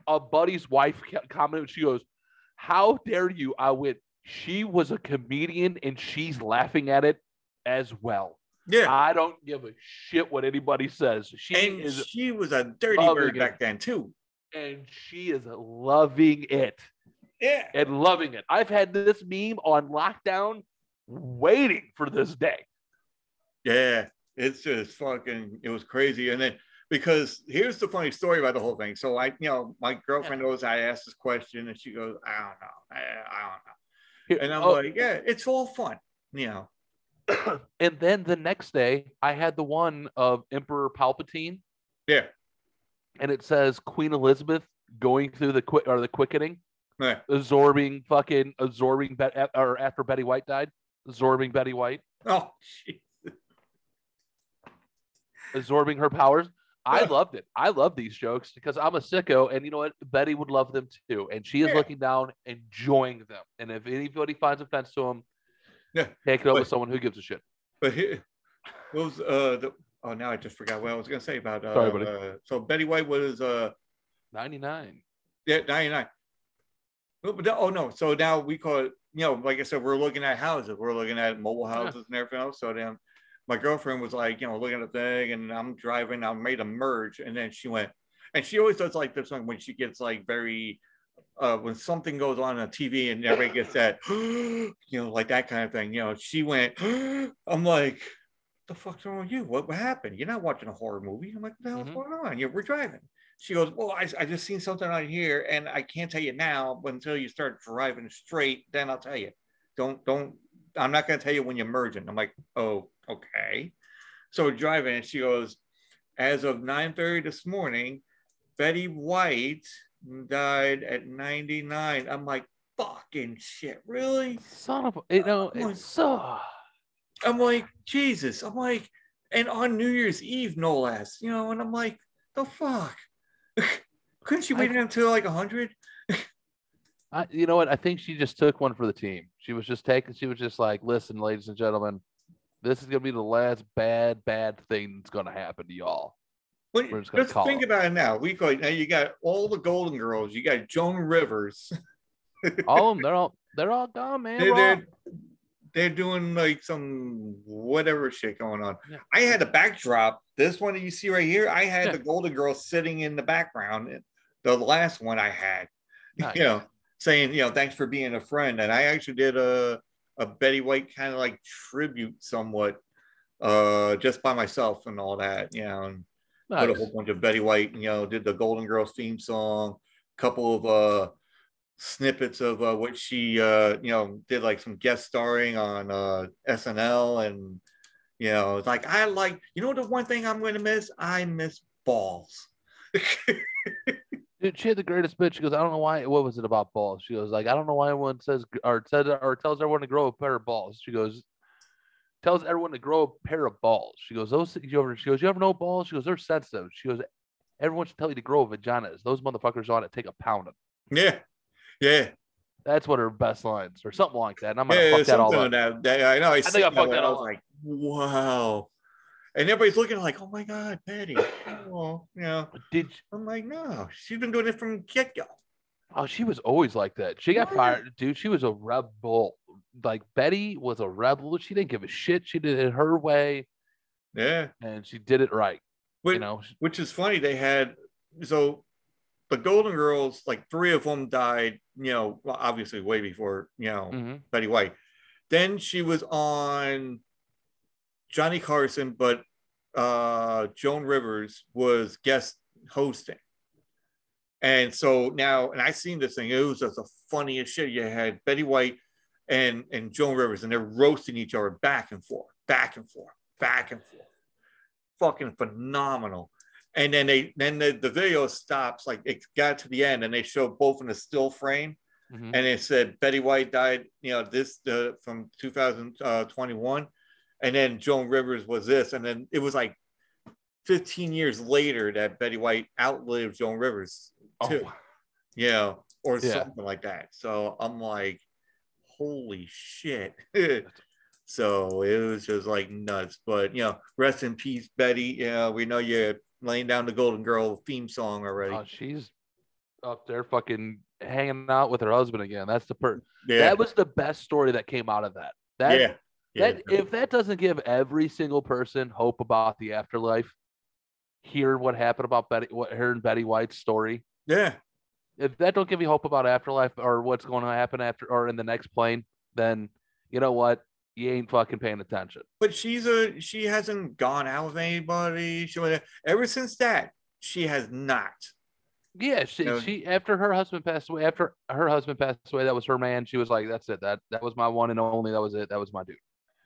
a buddy's wife commented, she goes, "How dare you?" I went, "She was a comedian and she's laughing at it as well." Yeah. I don't give a shit what anybody says. She was a dirty bird back then too. And she is loving it. Yeah. And loving it. I've had this meme on lockdown waiting for this day. Yeah. It's just fucking, it was crazy. And then, because here's the funny story about the whole thing. So my girlfriend knows I asked this question and she goes, "I don't know. I don't know." And I'm like, "Yeah, it's all fun, And then the next day, I had the one of Emperor Palpatine. Yeah. And it says Queen Elizabeth going through the quickening, absorbing after Betty White died, absorbing Betty White. Oh, jeez. Absorbing her powers. I loved it. I love these jokes because I'm a sicko, and you know what? Betty would love them too, and she is looking down, enjoying them. And if anybody finds offense to them, take it up with someone who gives a shit. But here, what was now I just forgot what I was going to say about. Sorry, buddy. So Betty White was 99. Yeah, 99. No, so now we call it like I said, we're looking at houses, we're looking at mobile houses and everything else. So then my girlfriend was like, looking at the thing, and I'm driving, I made a merge, and then she went, and she always does like this one when she gets like very, when something goes on TV and everybody gets that, like that kind of thing, she went, I'm like, the fuck's wrong with you? What happened? You're not watching a horror movie. I'm like, what the hell's going on? We're driving. She goes, well, I just seen something on here, and I can't tell you now, but until you start driving straight, then I'll tell you. Don't. I'm not going to tell you when you're merging. I'm like, oh, okay. So we're driving, and she goes, as of 9:30 this morning, Betty White died at 99. I'm like, fucking shit, really? Son of it's so. I'm like, Jesus. I'm like, and on New Year's Eve, no less, and I'm like, the fuck? Couldn't she wait until like 100? You know what? I think she just took one for the team. She was just like, listen, ladies and gentlemen, this is going to be the last bad thing that's going to happen to y'all. We're just let's think about it now. Now you got all the Golden Girls. You got Joan Rivers. All of them, they're all gone, man. They're doing like some whatever shit going on. Yeah. I had a backdrop. This one that you see right here, I had the Golden Girls sitting in the background. The last one I had, nice. Saying, thanks for being a friend. And I actually did a Betty White kind of like tribute somewhat, just by myself and all that, and nice. Put a whole bunch of Betty White, did the Golden Girls theme song, couple of snippets of what she did, like some guest starring on SNL, and it's like, I like, the one thing I'm going to miss, I miss balls. Dude, she had the greatest bitch. She goes, I don't know why. What was it about balls? She goes, like, I don't know why everyone says or tells everyone to grow a pair of balls. She goes, tells everyone to grow a pair of balls. She goes, you ever know balls? She goes, they're sensitive. She goes, everyone should tell you to grow vaginas. Those motherfuckers ought to take a pounding. Yeah. That's what her best lines, or something like that. And I'm gonna fuck that all up. I know. I think I fucked that all up. Like, wow. And everybody's looking like, oh my God, Betty. Oh, I'm like, no, she's been doing it from get-go. Oh, she was always like that. She got fired, dude. She was a rebel. Like, Betty was a rebel. She didn't give a shit. She did it her way. Yeah. And she did it right. Which is funny. They had, so the Golden Girls, like 3 of them died, obviously way before, Betty White. Then she was on Johnny Carson, but Joan Rivers was guest hosting. And so now, and I seen this thing, it was just the funniest shit. You had Betty White and Joan Rivers, and they're roasting each other back and forth. Fucking phenomenal. And then the video stops, like it got to the end, and they showed both in a still frame. And it said Betty White died, from 2021. And then Joan Rivers was this. And then it was like 15 years later that Betty White outlived Joan Rivers too. Or something like that. So I'm like, holy shit. So it was just like nuts. But rest in peace, Betty. We know you're laying down the Golden Girl theme song already. Oh, she's up there fucking hanging out with her husband again. That's that was the best story that came out of that. If that doesn't give every single person hope about the afterlife, hear what happened about her and Betty White's story. Yeah. If that don't give you hope about afterlife or what's going to happen after or in the next plane, then you know what? You ain't fucking paying attention. But she hasn't gone out with anybody. Ever since that, she has not. Yeah, she after her husband passed away, that was her man. She was like, that's it. That was my one and only. That was it. That was my dude.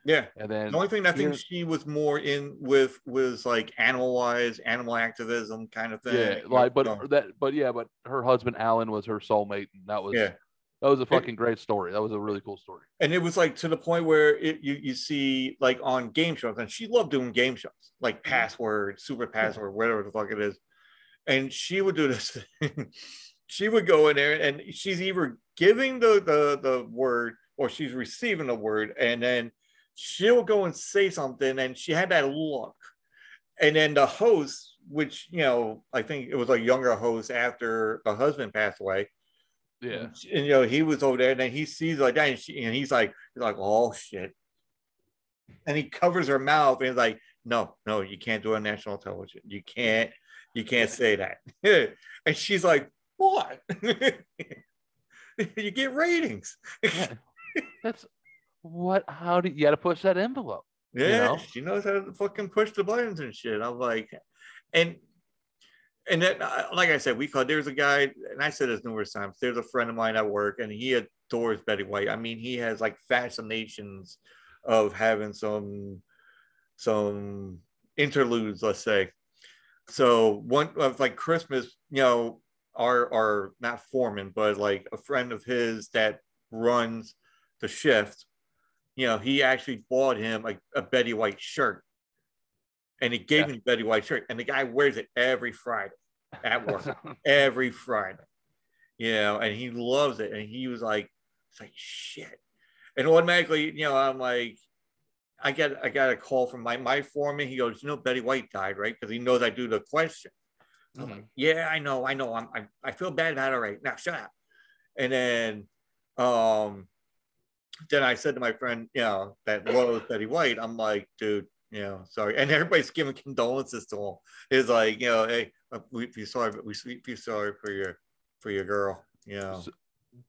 Yeah. And then the only thing I think she was more in with was like animal activism kind of thing. Yeah, but her husband Alan was her soulmate, and that was a fucking great story. That was a really cool story. And it was like to the point where you see like on game shows, and she loved doing game shows like Password, Super Password, whatever the fuck it is. And she would do this thing. She would go in there, and she's either giving the word or she's receiving the word, and then she'll go and say something, and she had that look. And then the host, which I think it was a younger host after the husband passed away, Yeah. And he was over there, and then he sees like that, and he's like, oh shit. And he covers her mouth, and he's like, no, you can't do it on national television. You can't say that. And she's like, what? You get ratings. Yeah. That's what, how do you got to push that envelope? Yeah, she knows how to fucking push the buttons and shit. I'm like, and then, like I said, there's a guy, and I said this numerous times, there's a friend of mine at work, and he adores Betty White. I mean, he has like fascinations of having some interludes, let's say. So one of like Christmas, our not foreman, but like a friend of his that runs the shift, he actually bought him a Betty White shirt. And he gave me the Betty White shirt. And the guy wears it every Friday at work. Every Friday. And he loves it. And he was like, it's like shit. And automatically, I'm like, I got a call from my foreman. He goes, Betty White died, right? Because he knows I do the question. I'm like, yeah, I know. I feel bad about it right now. Shut up. And then I said to my friend, that loves Betty White, I'm like, dude, sorry. And everybody's giving condolences to him. It's like, hey, we feel sorry for your girl.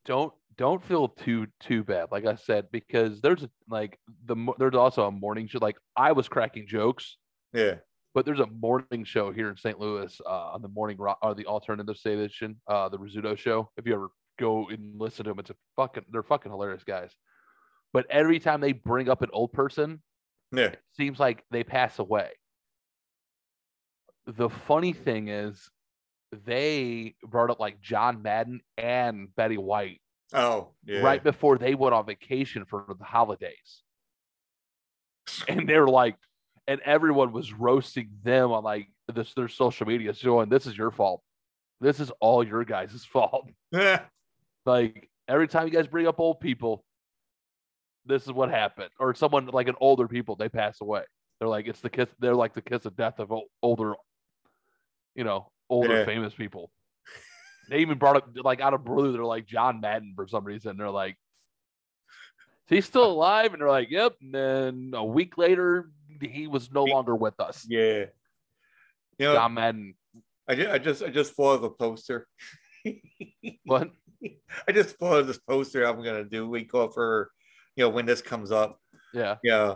So don't feel too bad, like I said, because there's there's also a morning show. Like, I was cracking jokes. Yeah. But there's a morning show here in St. Louis on the morning rock, or the alternative station, the Rizzuto show. If you ever go and listen to them, they're fucking hilarious guys. But every time they bring up an old person, it seems like they pass away. The funny thing is, they brought up like John Madden and Betty White. Oh, yeah. Right before they went on vacation for the holidays. And they're like, and everyone was roasting them on like their social media, showing this is your fault. This is all your guys' fault. Like, every time you guys bring up old people, this is what happened. Or someone like an older people, they pass away. They're like, it's the kiss. They're like the kiss of death of older famous people. They even brought up, like, out of blue, they're like John Madden for some reason. They're like, he's still alive, and they're like, yep. And then a week later, he was no longer with us. Yeah. John Madden. I just thought of a poster. What? I just thought of this poster I'm gonna do. We go for, when this comes up. Yeah. Yeah.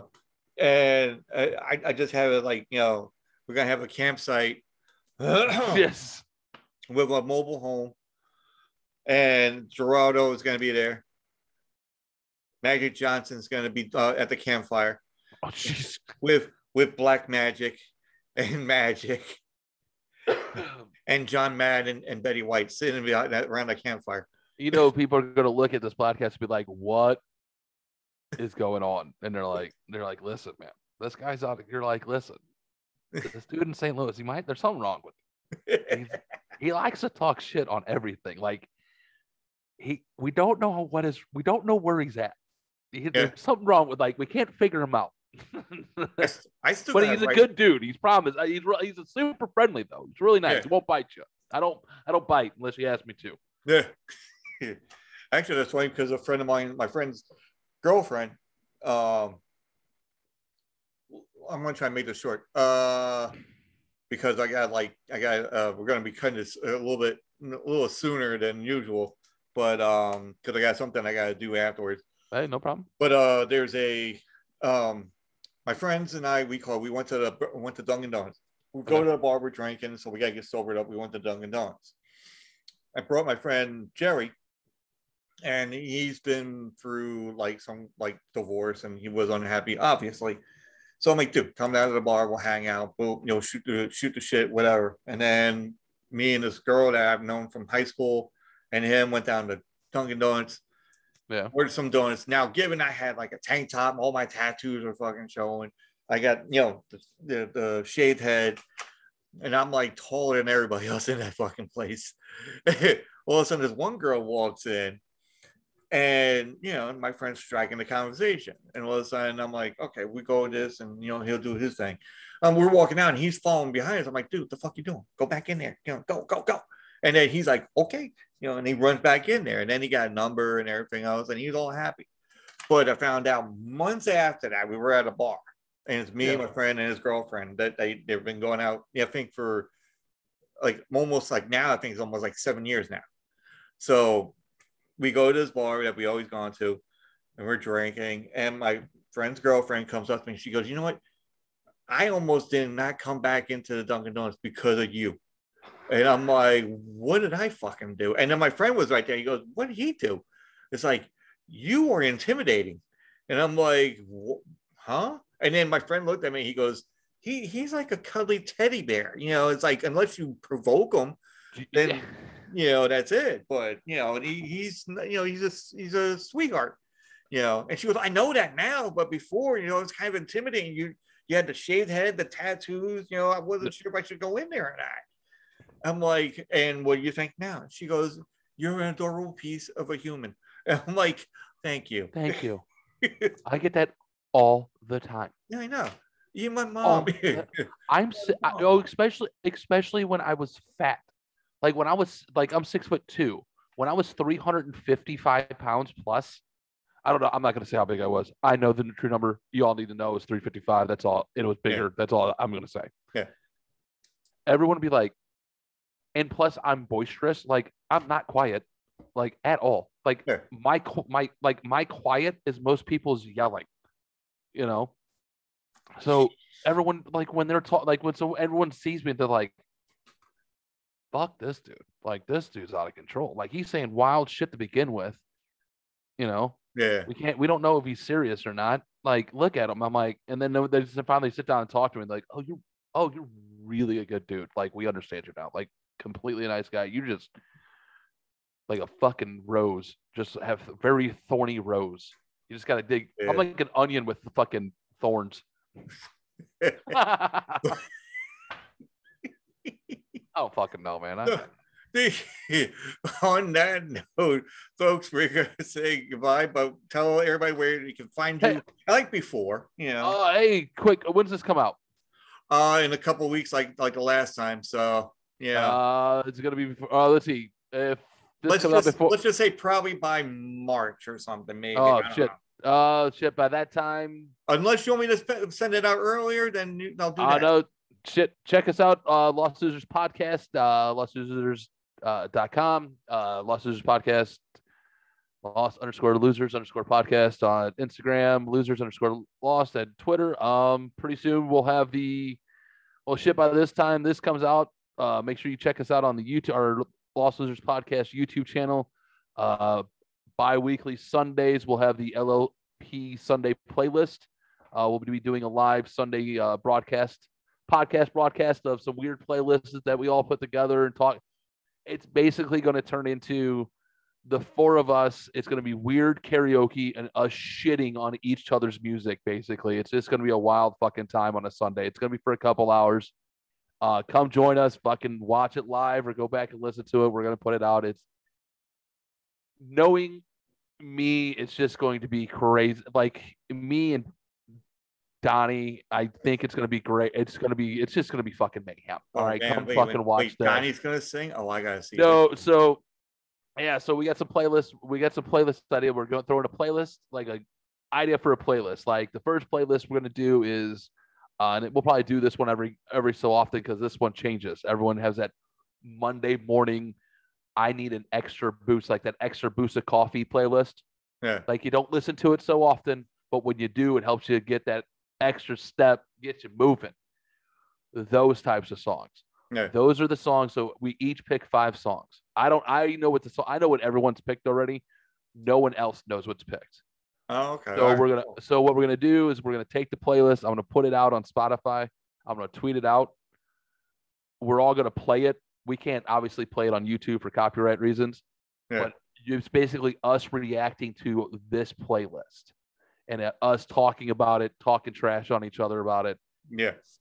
And I just have it like, we're gonna have a campsite. Yes. With a mobile home, and Gerardo is gonna be there. Magic Johnson's gonna be at the campfire. Oh, jeez. With black magic and magic. And John Madden and Betty White sitting around the campfire. People are going to look at this podcast and be like, what is going on? And they're like, listen, man, this guy's out. You're like, listen, this dude in St. Louis, there's something wrong with him. He likes to talk shit on everything. Like, we don't know where he's at. There's something wrong with, like, we can't figure him out. I still, but he's a good dude. He's promised. He's a super friendly though. He's really nice. He won't bite you. I don't bite unless you ask me to. Yeah. Actually, that's funny because a friend of mine, my friend's girlfriend, I'm gonna try and make this short. Because we're gonna be cutting this a little sooner than usual, but because I got something I gotta do afterwards. Hey, no problem. But there's my friends and I, we went to Dunkin' Donuts. We go to the bar, we're drinking, so we gotta get sobered up. We went to Dunkin' Donuts. I brought my friend Jerry, and he's been through some divorce, and he was unhappy, obviously. So I'm like, dude, come down to the bar, we'll hang out, we'll shoot the shit, whatever. And then me and this girl that I've known from high school and him went down to Dunkin' Donuts. Yeah. Ordered some donuts. Now, given I had like a tank top, all my tattoos are fucking showing. I got, the shaved head, and I'm like taller than everybody else in that fucking place. All of a sudden, this one girl walks in, and my friend's striking the conversation. And all of a sudden, I'm like, okay, we go with this, and he'll do his thing. We're walking out, and he's following behind us. I'm like, dude, what the fuck you doing? Go back in there. Go. And then he's like, okay, and he runs back in there. And then he got a number and everything else, and he was all happy. But I found out months after that, we were at a bar, and it's me, my friend, and his girlfriend that they've been going out, I think for like almost like now, I think it's almost like 7 years now. So we go to this bar that we always gone to, and we're drinking, and my friend's girlfriend comes up to me. She goes, you know what? I almost did not come back into the Dunkin' Donuts because of you. And I'm like, what did I fucking do? And then my friend was right there. He goes, what did he do? It's like, you were intimidating. And I'm like, huh? And then my friend looked at me. He goes, he's like a cuddly teddy bear. It's like, unless you provoke him, then, that's it. But, he's a sweetheart, And she goes, I know that now. But before, it's kind of intimidating. You had the shaved head, the tattoos. I wasn't sure if I should go in there or not. I'm like, and what do you think now? She goes, you're an adorable piece of a human. And I'm like, thank you. Thank you. I get that all the time. Yeah, I know. You, my mom. Especially when I was fat. Like when I was like, I'm 6'2". When I was 355 pounds plus, I don't know. I'm not going to say how big I was. I know the true number. You all need to know is 355. That's all. It was bigger. Yeah. That's all I'm going to say. Yeah. Everyone would be like, and plus I'm boisterous. Like I'm not quiet, like at all. Like my quiet is most people's yelling, So everyone, like when they're talking, like so everyone sees me, they're like, fuck this dude. Like this dude's out of control. Like he's saying wild shit to begin with, Yeah. We don't know if he's serious or not. Like, look at him. I'm like, and then they just finally sit down and talk to me. Like, you're really a good dude. Like, we understand you now. Like, completely a nice guy. You're just like a fucking rose. Just have very thorny rose. You just gotta dig. Yeah. I'm like an onion with fucking thorns. I don't fucking know, man. On that note, folks, we're going to say goodbye, but tell everybody where you can find you like before, Hey, quick, when's this come out? In a couple of weeks, like the last time. So, yeah. It's going to be before, let's see. If this let's just say probably by March or something, maybe. Oh, shit. Shit, by that time. Unless you want me to send it out earlier, then I'll do that. No, shit. Check us out, Lost Losers Podcast, lostlosers.com, Lost Losers Podcast, Lost_losers_ podcast on Instagram, losers_lost at Twitter. Pretty soon we'll have shit, by this time this comes out, make sure you check us out on the YouTube, our Lost Losers Podcast YouTube channel. Bi-weekly Sundays we'll have the LLP Sunday playlist. We'll be doing a live Sunday podcast broadcast of some weird playlists that we all put together and talk. It's basically going to turn into the four of us. It's going to be weird karaoke and us shitting on each other's music. Basically, it's just going to be a wild fucking time on a Sunday. It's going to be for a couple hours. Come join us. Fucking watch it live or go back and listen to it. We're going to put it out. It's knowing me. It's just going to be crazy. Like me and Donnie, I think it's going to be great. It's just going to be fucking mayhem. All right, come fucking watch that. Donnie's going to sing? Oh, I got to see that. So we got some playlists. We got some playlist idea. We're going to throw in a playlist, like an idea for a playlist. Like the first playlist we're going to do is, and we'll probably do this one every so often because this one changes. Everyone has that Monday morning, I need an extra boost, like that extra boost of coffee playlist. Yeah. Like you don't listen to it so often, but when you do, it helps you get that extra step, get you moving. Those types of songs. Yeah. Those are the songs. So we each pick 5 songs. I know what everyone's picked already. No one else knows what's picked. Oh, okay. So what we're gonna do is we're gonna take the playlist. I'm gonna put it out on Spotify. I'm gonna tweet it out. We're all gonna play it. We can't obviously play it on YouTube for copyright reasons. Yeah. But it's basically us reacting to this playlist. And us talking about it, talking trash on each other about it,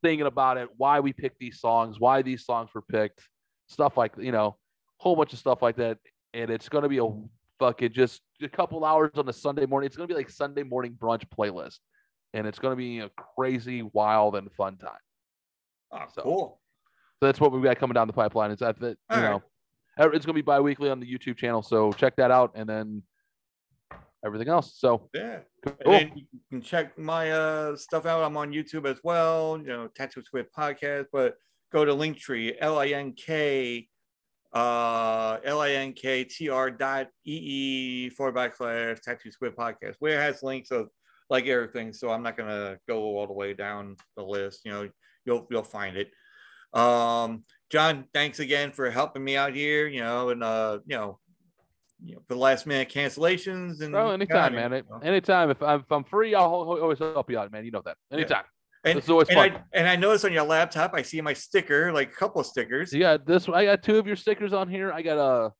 thinking about it, why we picked these songs, why these songs were picked, stuff like, whole bunch of stuff like that. And it's going to be a fucking just a couple hours on a Sunday morning. It's going to be like Sunday morning brunch playlist. And it's going to be a crazy, wild, and fun time. Oh, cool. So that's what we've got coming down the pipeline. Is that, It's going to be bi-weekly on the YouTube channel, so check that out, and then everything else. So yeah, cool. And then you can check my stuff out. I'm on YouTube as well. Tattoo Squid Podcast, but go to Linktree, linktr.ee/Tattoo Squid Podcast, where it has links of like everything. So I'm not gonna go all the way down the list. You'll find it. John, thanks again for helping me out here. And for last minute cancellations and anytime, man. Anytime. If I'm free, I'll always help you out, man. You know that. Anytime. Yeah. This is always fun. I noticed on your laptop, I see my sticker, like a couple of stickers. Yeah, I got 2 of your stickers on here. I got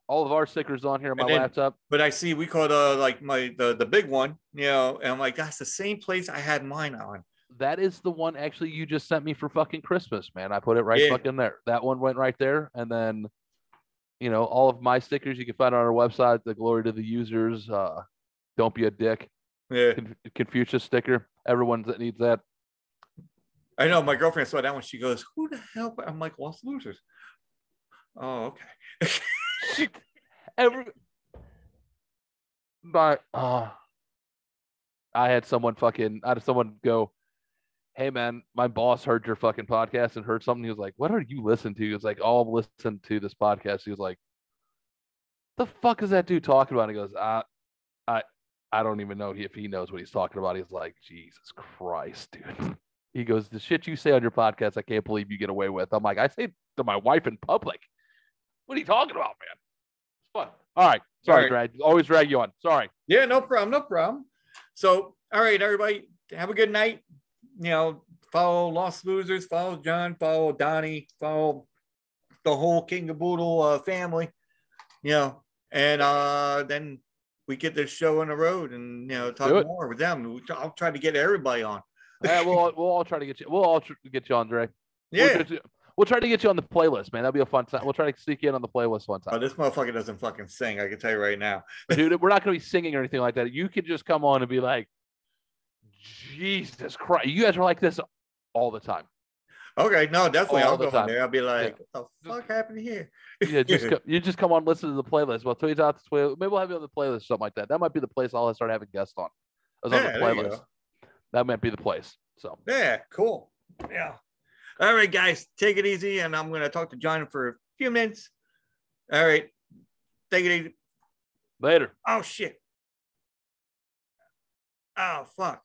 all of our stickers on here on my laptop. But I see we called like the big one, and I'm like, that's the same place I had mine on. That is the one actually you just sent me for fucking Christmas, man. I put it right fucking there. That one went right there, and then. All of my stickers you can find on our website. The glory to the users. Don't be a dick. Yeah. Confucius sticker. Everyone that needs that. I know my girlfriend saw that one. She goes, "Who the hell?" I'm like, "Lost Losers." Oh, okay. But I had someone go, "Hey man, my boss heard your fucking podcast and heard something." He was like, "What are you listening to?" He was like, "Oh, I'm listening to this podcast." He was like, "The fuck is that dude talking about?" He goes, I don't even know if he knows what he's talking about." He's like, "Jesus Christ, dude." He goes, "The shit you say on your podcast, I can't believe you get away with." I'm like, "I say to my wife in public. What are you talking about, man?" It's fun. All right. Sorry, Drag. Always drag you on. Sorry. Yeah, no problem. So, all right, everybody, have a good night. Follow Lost Losers, follow John, follow Donnie, follow the whole King of Boodle family, and then we get this show on the road and, talk more with them. I'll try to get everybody on. We'll all try to get you. We'll all get you on, Dre. Yeah. We'll try to get you on the playlist, man. That'll be a fun time. We'll try to sneak you in on the playlist one time. Oh, this motherfucker doesn't fucking sing. I can tell you right now. Dude, we're not going to be singing or anything like that. You can just come on and be like, Jesus Christ. You guys are like this all the time. Okay, no, definitely. I'll go in there. I'll be like, what the fuck happened here? Yeah, you just come on, listen to the playlist. We'll tweet out the playlist. Maybe we'll have you on the playlist or something like that. That might be the place I'll start having guests on. On the playlist. That might be the place. So yeah, cool. Yeah. All right, guys, take it easy, and I'm gonna talk to John for a few minutes. All right, take it easy. Later. Oh shit. Oh fuck.